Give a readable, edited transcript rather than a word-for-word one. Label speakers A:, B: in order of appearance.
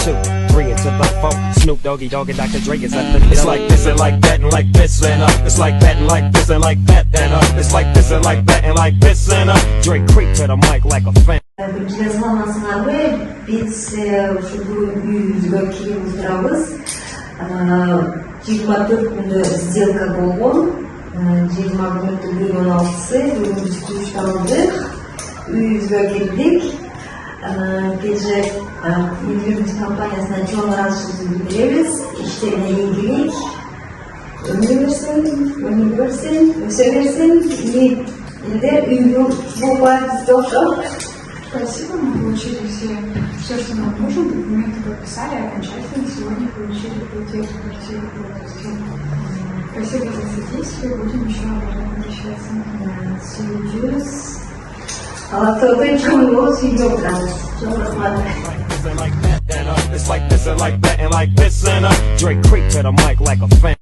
A: 2, 3 into the 4. Snoop Doggy Dogg and Dr. Dre is at the door. It's like this and like that and like this and it's like that and like this and like that and it's like this and like that and like this and Dre creep to the mic like a fan.
B: Biz ушул үйүбүзгө кийин отурабыз. 24 күндө сделка болгон. 20 күндүн бүгүн 16-сы бүгүн биз күчтөн алдык. Үйүбүзгө келдик. Келе инвестиция компаниясына чоң ыраазычылыгыбызды билдиребиз. Иштерине ийгилик. Өмүр көрсүн, өсө берсин. Элдер үйдүн болбайбызды окшоп.
C: Спасибо, мы получили все, что нам нужно, документы подписали, окончательно сегодня получили квартиру. Спасибо за содействие, будем еще обращаться.
A: It's like this and like that and like this and Drake creep to the mic like a fan.